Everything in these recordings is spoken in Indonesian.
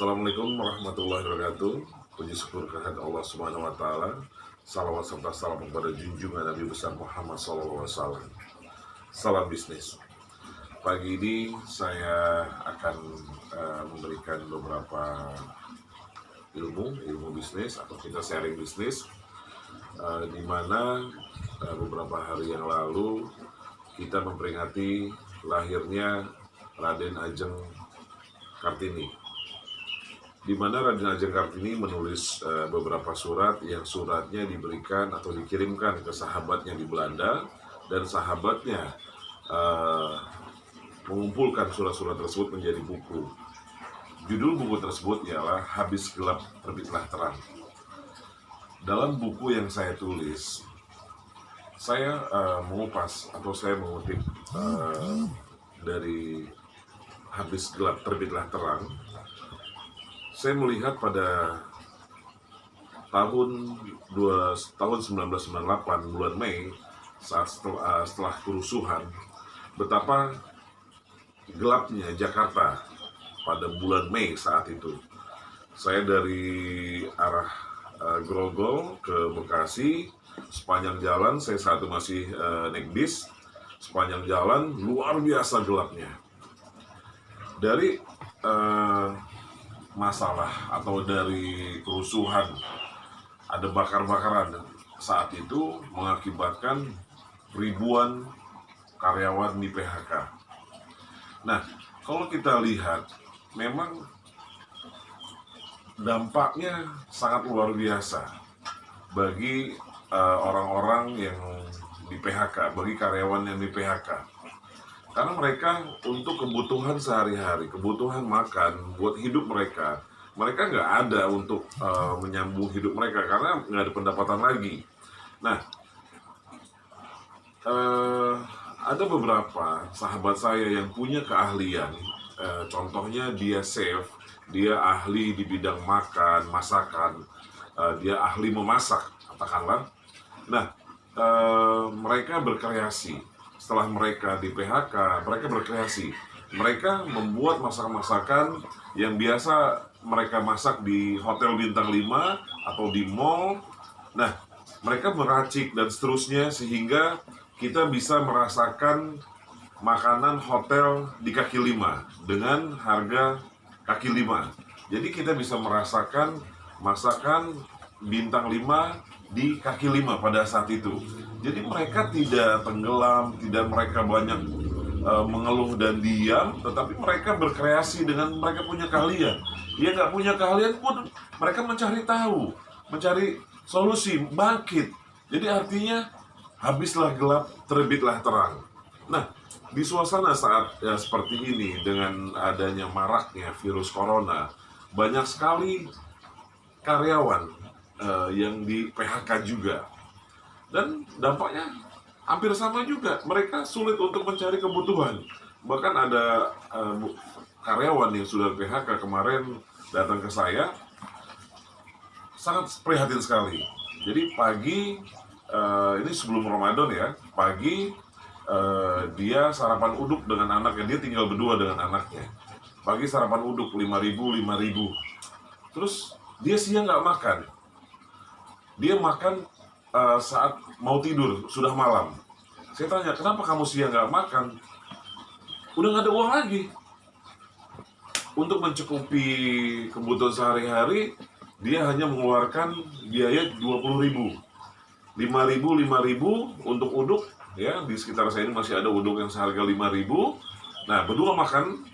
Assalamualaikum warahmatullahi wabarakatuh. Puji syukur kehadirat Allah Subhanahu wa taala. Salawat serta salam kepada junjungan Nabi besar Muhammad SAW. Salam bisnis. Pagi ini saya akan memberikan beberapa ilmu bisnis atau kita sharing bisnis, di mana beberapa hari yang lalu kita memperingati lahirnya Raden Ajeng Kartini, di mana Raden Ajeng Kartini menulis beberapa surat yang suratnya diberikan atau dikirimkan ke sahabatnya di Belanda, dan sahabatnya mengumpulkan surat-surat tersebut menjadi buku. Judul buku tersebut ialah Habis Gelap Terbitlah Terang. Dalam buku yang saya tulis, saya mengupas atau saya mengutip dari Habis Gelap Terbitlah Terang. Saya melihat pada tahun 1998 bulan Mei, saat setelah kerusuhan, betapa gelapnya Jakarta pada bulan Mei saat itu. Saya dari arah Grogol ke Bekasi, sepanjang jalan saya saat itu masih naik bis, sepanjang jalan luar biasa gelapnya. Dari masalah atau dari kerusuhan, ada bakar-bakaran saat itu mengakibatkan ribuan karyawan di PHK. Nah, kalau kita lihat, memang dampaknya sangat luar biasa bagi orang-orang yang di PHK, bagi karyawan yang di PHK. Karena mereka untuk kebutuhan sehari-hari, kebutuhan makan, buat hidup mereka nggak ada untuk menyambung hidup mereka karena nggak ada pendapatan lagi. Nah, ada beberapa sahabat saya yang punya keahlian, contohnya dia chef, dia ahli di bidang masakan, dia ahli memasak, katakanlah. Nah, mereka berkreasi. Setelah mereka di PHK, mereka berkreasi. Mereka membuat masakan-masakan yang biasa mereka masak di hotel bintang 5 atau di mall. Nah, mereka meracik dan seterusnya sehingga kita bisa merasakan makanan hotel di kaki 5 dengan harga kaki 5. Jadi kita bisa merasakan masakan bintang 5 di kaki 5 pada saat itu. Jadi mereka tidak tenggelam, tidak mereka banyak mengeluh dan diam, tetapi mereka berkreasi dengan mereka punya keahlian. Dia nggak punya keahlian pun mereka mencari tahu, mencari solusi, bangkit. Jadi artinya habislah gelap, terbitlah terang. Nah, di suasana saat seperti ini dengan adanya maraknya virus corona, banyak sekali karyawan yang di PHK juga, dan dampaknya hampir sama juga. Mereka sulit untuk mencari kebutuhan. Bahkan ada karyawan yang sudah PHK kemarin datang ke saya, sangat prihatin sekali. Jadi pagi, ini sebelum Ramadan ya, pagi dia sarapan uduk dengan anaknya. Dia tinggal berdua dengan anaknya. Pagi sarapan uduk 5.000. Terus dia siang nggak makan. Dia makan saat mau tidur, sudah malam. Saya tanya, kenapa kamu siang nggak makan? Udah nggak ada uang lagi. Untuk mencukupi kebutuhan sehari-hari, dia hanya mengeluarkan biaya 20.000. 5.000 untuk uduk, ya, di sekitar saya ini masih ada uduk yang seharga 5.000. Nah, berdua makan,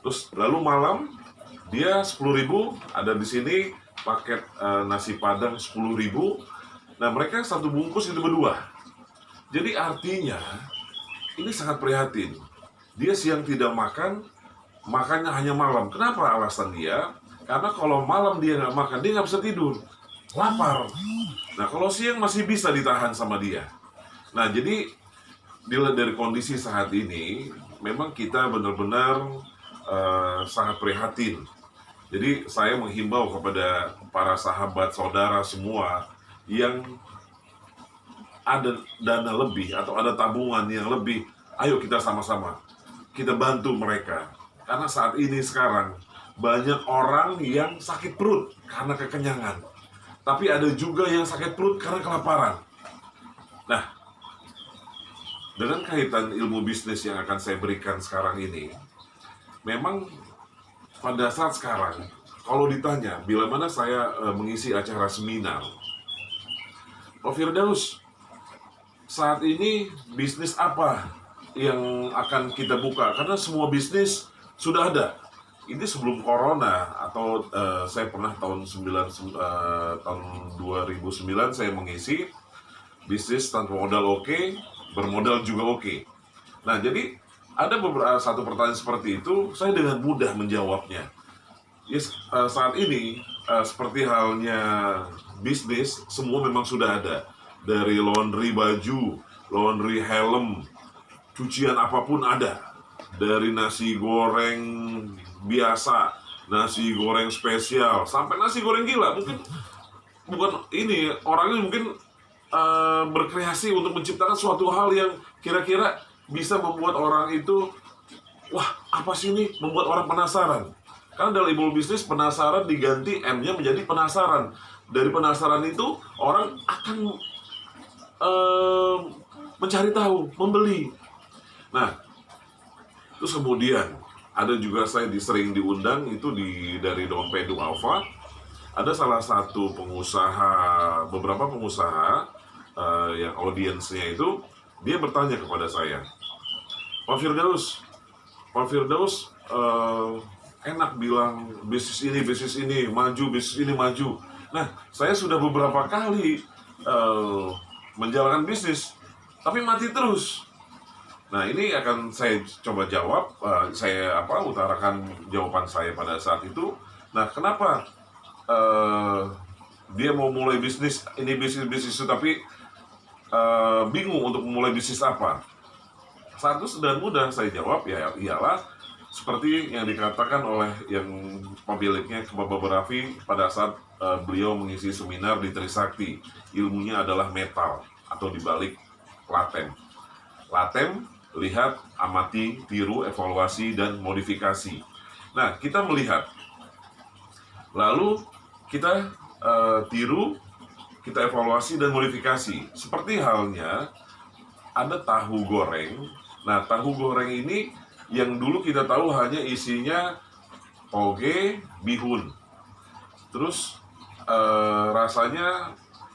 terus lalu malam dia 10.000, ada di sini paket nasi padang 10.000. Nah, mereka satu bungkus itu berdua. Jadi artinya ini sangat prihatin. Dia siang tidak makan, makannya hanya malam. Kenapa alasan dia? Karena kalau malam dia nggak makan, dia nggak bisa tidur, lapar. Nah, kalau siang masih bisa ditahan sama dia. Nah, jadi dilihat dari kondisi saat ini, memang kita benar-benar sangat prihatin. Jadi saya menghimbau kepada para sahabat saudara semua yang ada dana lebih atau ada tabungan yang lebih, ayo kita sama-sama kita bantu mereka. Karena saat ini sekarang banyak orang yang sakit perut karena kekenyangan. Tapi ada juga yang sakit perut karena kelaparan. Nah, dengan kaitan ilmu bisnis yang akan saya berikan sekarang ini, memang pada saat sekarang, kalau ditanya, bila mana saya mengisi acara seminar, Pak Firdaus, saat ini bisnis apa yang akan kita buka? Karena semua bisnis sudah ada. Ini sebelum corona, atau saya pernah tahun 2009 saya mengisi bisnis tanpa modal oke, bermodal juga oke. Nah, jadi ada beberapa satu pertanyaan seperti itu, saya dengan mudah menjawabnya. Yes, saat ini seperti halnya bisnis, semua memang sudah ada. Dari laundry baju, laundry helm, cucian apapun ada. Dari nasi goreng biasa, nasi goreng spesial, sampai nasi goreng gila. Mungkin bukan ini, orangnya mungkin berkreasi untuk menciptakan suatu hal yang kira-kira bisa membuat orang itu, wah apa sih ini, membuat orang penasaran. Karena dalam ilmu bisnis, penasaran diganti M-nya menjadi penasaran. Dari penasaran itu orang akan mencari tahu, membeli. Nah, terus kemudian ada juga saya sering diundang itu dari Dompet Alpha. Ada salah satu pengusaha, beberapa pengusaha yang audiensnya itu, dia bertanya kepada saya, Pak Firdaus, enak bilang bisnis ini maju, bisnis ini maju. Nah, saya sudah beberapa kali menjalankan bisnis, tapi mati terus. Nah, ini akan saya coba jawab, saya utarakan jawaban saya pada saat itu. Nah, kenapa dia mau mulai bisnis itu, tapi bingung untuk memulai bisnis apa? Satu dan mudah saya jawab, ya iyalah seperti yang dikatakan oleh yang pemiliknya, Bapak Raffi, pada saat beliau mengisi seminar di Trisakti. Ilmunya adalah metal atau dibalik latem. Latem, lihat, amati, tiru, evaluasi, dan modifikasi. Nah, kita melihat, lalu kita tiru, kita evaluasi dan modifikasi. Seperti halnya ada tahu goreng. Nah, tahu goreng ini yang dulu kita tahu hanya isinya toge, bihun. Terus rasanya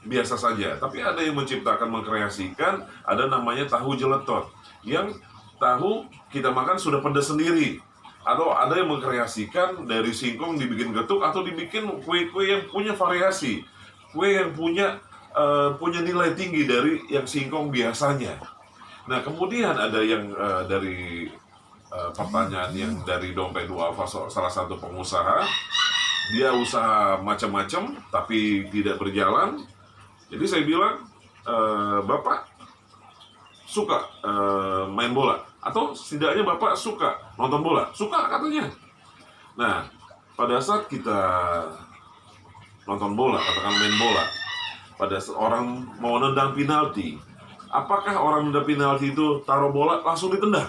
biasa saja. Tapi ada yang menciptakan, mengkreasikan, ada namanya tahu jeletot. Yang tahu kita makan sudah pedas sendiri. Atau ada yang mengkreasikan dari singkong dibikin getuk, atau dibikin kue-kue yang punya variasi. Kue yang punya nilai tinggi dari yang singkong biasanya. Nah, kemudian ada yang dari pertanyaan yang dari Dompet Alpha, salah satu pengusaha, dia usaha macam-macam tapi tidak berjalan. Jadi saya bilang, Bapak suka main bola, atau setidaknya Bapak suka nonton bola? Suka, katanya. Nah, pada saat kita nonton bola, katakan main bola, pada saat orang mau nendang penalti, apakah orang nendang penalti itu taruh bola langsung ditendang?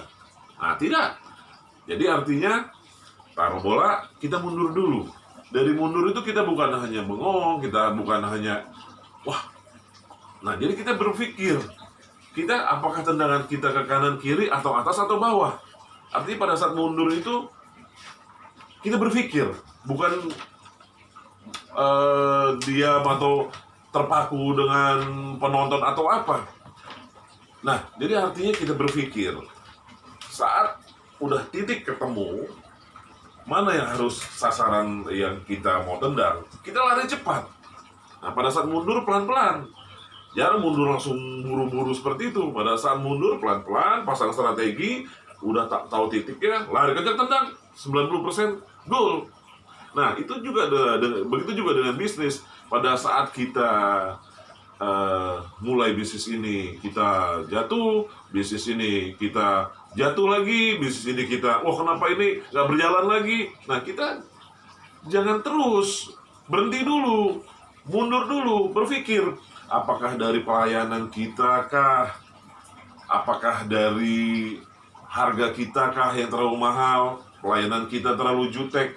Nah, tidak. Jadi artinya taruh bola, kita mundur dulu. Dari mundur itu kita bukan hanya bengong, kita bukan hanya wah. Nah, jadi kita berpikir, kita apakah tendangan kita ke kanan, kiri, atau atas, atau bawah. Artinya pada saat mundur itu kita berpikir, bukan diam atau terpaku dengan penonton atau apa. Nah, jadi artinya kita berpikir, saat udah titik ketemu, mana yang harus sasaran yang kita mau tendang, kita lari cepat. Nah, pada saat mundur pelan-pelan. Jangan mundur langsung buru-buru seperti itu. Pada saat mundur pelan-pelan, pasang strategi, udah tak tahu titiknya, lari kencang, tendang, 90% gol. Nah, itu juga begitu juga dengan bisnis. Pada saat kita mulai bisnis ini, kita jatuh, bisnis ini kita jatuh lagi, bisnis ini kita, wah kenapa ini nggak berjalan lagi? Nah, kita jangan terus, berhenti dulu, mundur dulu, berpikir, apakah dari pelayanan kita kah? Apakah dari harga kita kah yang terlalu mahal? Pelayanan kita terlalu jutek?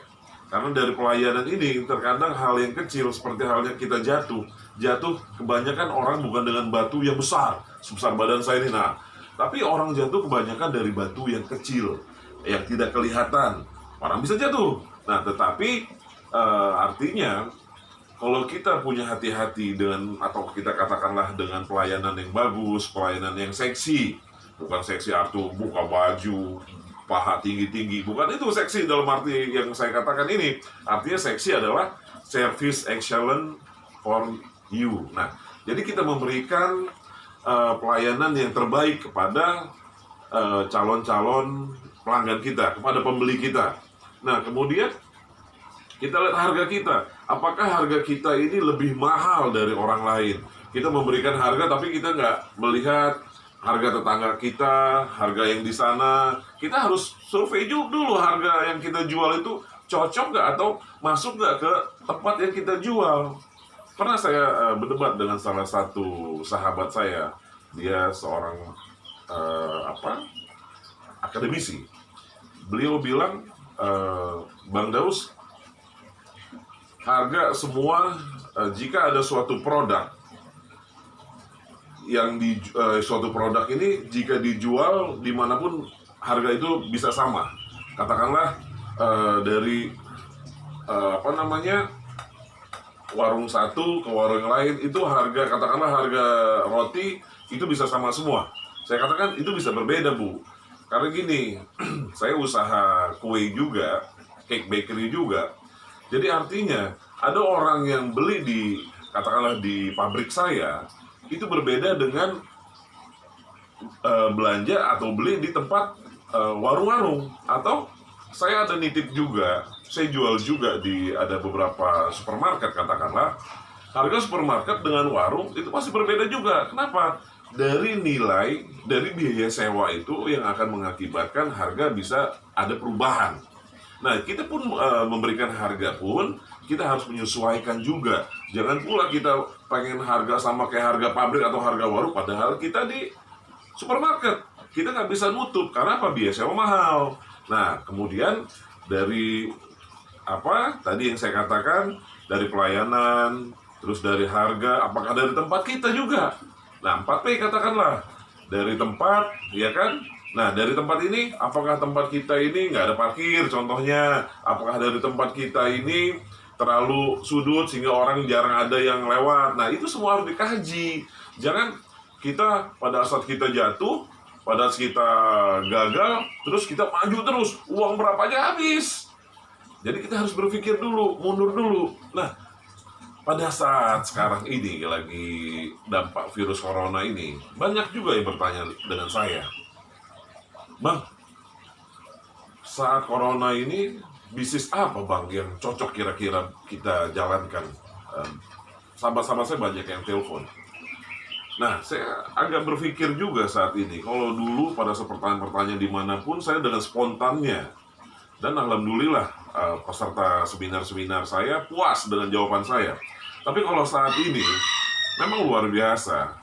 Karena dari pelayanan ini terkadang hal yang kecil seperti halnya kita jatuh kebanyakan orang bukan dengan batu yang besar sebesar badan saya ini, nah, tapi orang jatuh kebanyakan dari batu yang kecil yang tidak kelihatan. Orang bisa jatuh. Nah, tetapi artinya kalau kita punya hati-hati dengan, atau kita katakanlah dengan pelayanan yang bagus, pelayanan yang seksi, bukan seksi arti buka baju, paha tinggi-tinggi, bukan itu seksi dalam arti yang saya katakan ini. Artinya seksi adalah service excellent for you. Nah, jadi kita memberikan pelayanan yang terbaik kepada calon-calon pelanggan kita, kepada pembeli kita. Nah, kemudian kita lihat harga kita. Apakah harga kita ini lebih mahal dari orang lain? Kita memberikan harga tapi kita nggak melihat harga tetangga kita, harga yang di sana. Kita harus survei dulu harga yang kita jual itu cocok nggak atau masuk nggak ke tempat yang kita jual. Pernah saya berdebat dengan salah satu sahabat saya. Dia seorang akademisi. Beliau bilang, Bang Daus, harga semua, jika ada suatu produk yang suatu produk ini jika dijual dimanapun harga itu bisa sama. Katakanlah dari warung satu ke warung lain itu harga, katakanlah harga roti itu bisa sama semua. Saya katakan itu bisa berbeda, Bu. Karena gini, saya usaha kue juga, cake bakery juga. Jadi artinya ada orang yang beli katakanlah di pabrik saya itu berbeda dengan belanja atau beli di tempat warung-warung. Atau saya ada nitip juga, saya jual juga ada beberapa supermarket katakanlah. Harga supermarket dengan warung itu pasti berbeda juga. Kenapa? Dari nilai, dari biaya sewa itu yang akan mengakibatkan harga bisa ada perubahan. Nah, kita pun memberikan harga pun kita harus menyesuaikan juga. Jangan pula kita pengen harga sama kayak harga pabrik atau harga warung, padahal kita di supermarket kita nggak bisa nutup karena apa? Biaya sewa mahal. Nah, kemudian dari tadi yang saya katakan, dari pelayanan, terus dari harga, apakah dari tempat kita juga? Nah, 4P katakanlah, dari tempat, ya kan? Nah, dari tempat ini, apakah tempat kita ini nggak ada parkir contohnya? Apakah dari tempat kita ini terlalu sudut sehingga orang jarang ada yang lewat? Nah, itu semua harus dikaji. Jangan kita pada saat kita jatuh, pada saat kita gagal, terus kita maju terus, uang berapa aja habis. Jadi kita harus berpikir dulu, mundur dulu. Nah, pada saat sekarang ini lagi dampak virus corona ini, banyak juga yang bertanya dengan saya, Bang, saat corona ini bisnis apa Bang yang cocok kira-kira kita jalankan? Sahabat-sahabat saya banyak yang telepon. Nah, saya agak berpikir juga saat ini, kalau dulu pada saat pertanyaan-pertanyaan dimanapun, saya dengan spontannya. Dan alhamdulillah peserta seminar-seminar saya puas dengan jawaban saya. Tapi kalau saat ini, memang luar biasa.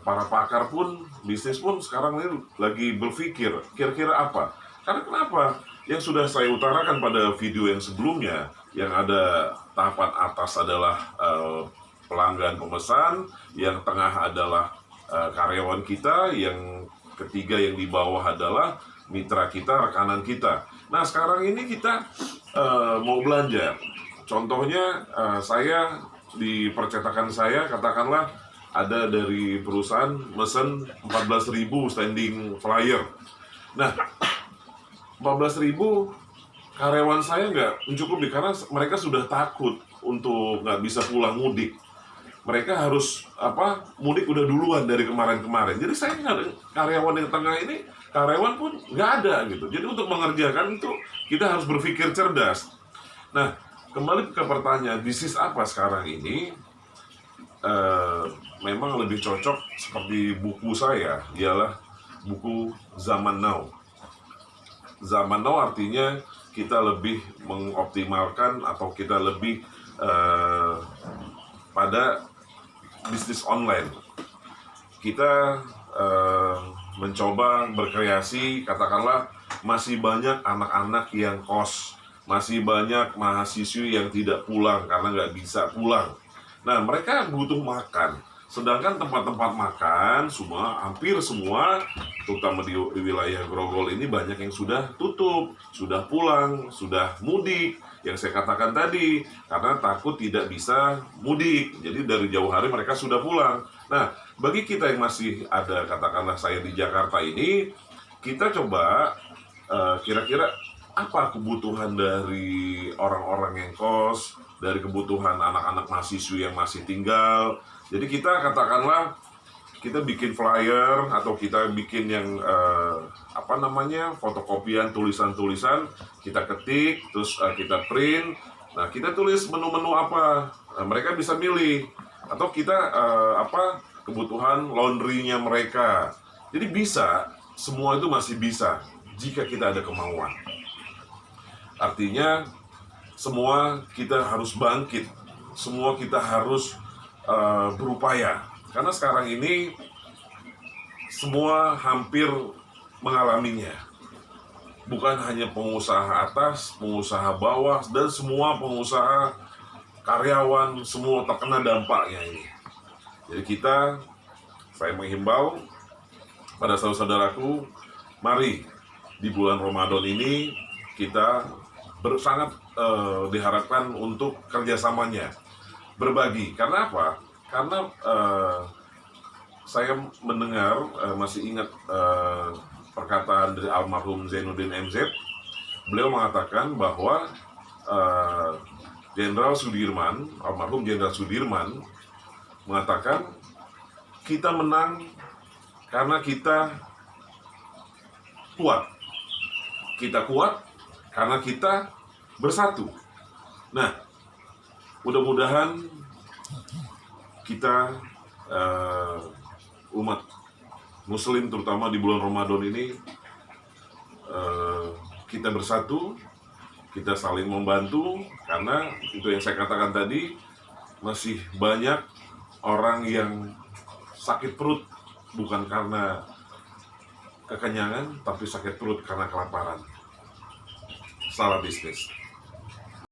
Para pakar pun, bisnis pun sekarang ini lagi berpikir, kira-kira apa? Karena kenapa? Yang sudah saya utarakan pada video yang sebelumnya, yang ada tahapan atas adalah pelanggan pemesan, yang tengah adalah karyawan kita, yang ketiga yang di bawah adalah mitra kita, rekanan kita. Nah, sekarang ini kita mau belanja. Contohnya, saya di percetakan saya, katakanlah ada dari perusahaan mesen 14.000 standing flyer. Nah, 14.000 karyawan saya nggak mencukupi karena mereka sudah takut untuk nggak bisa pulang mudik. Mereka harus mudik udah duluan dari kemarin-kemarin. Jadi saya nggak ada karyawan yang tengah ini, karyawan pun nggak ada gitu. Jadi untuk mengerjakan itu kita harus berpikir cerdas. Nah, kembali ke pertanyaan bisnis apa sekarang ini, memang lebih cocok seperti buku saya, ialah buku Zaman Now. Zaman Now artinya kita lebih mengoptimalkan atau kita lebih pada bisnis online. Kita mencoba berkreasi, katakanlah masih banyak anak-anak yang kos, Masih banyak mahasiswi yang tidak pulang karena nggak bisa pulang. Nah, mereka butuh makan. Sedangkan tempat-tempat makan, hampir semua, terutama di wilayah Grogol ini banyak yang sudah tutup, sudah pulang, sudah mudik. Yang saya katakan tadi, karena takut tidak bisa mudik. Jadi dari jauh hari mereka sudah pulang. Nah, bagi kita yang masih ada, katakanlah saya di Jakarta ini, kita coba kira-kira apa kebutuhan dari orang-orang yang kos, dari kebutuhan anak-anak mahasiswa yang masih tinggal. Jadi kita katakanlah kita bikin flyer atau kita bikin yang fotokopian tulisan-tulisan, kita ketik, terus kita print. Nah, kita tulis menu-menu apa, mereka bisa milih. Atau kita kebutuhan laundrynya mereka. Jadi bisa, semua itu masih bisa jika kita ada kemauan. Artinya semua kita harus bangkit, semua kita harus berupaya. Karena sekarang ini semua hampir mengalaminya. Bukan hanya pengusaha atas, pengusaha bawah, dan semua pengusaha karyawan, semua terkena dampaknya ini. Jadi saya menghimbau pada saudara-saudaraku, mari di bulan Ramadan ini kita sangat diharapkan untuk kerjasamanya, berbagi. Karena apa? Karena saya mendengar, masih ingat perkataan dari almarhum Zainuddin MZ. Beliau mengatakan bahwa almarhum Jenderal Sudirman mengatakan, kita menang karena kita kuat. Kita kuat karena kita bersatu. Nah, mudah-mudahan kita umat Muslim terutama di bulan Ramadan ini kita bersatu, kita saling membantu, karena itu yang saya katakan tadi, masih banyak orang yang sakit perut bukan karena kekenyangan, tapi sakit perut karena kelaparan. Salah bisnis.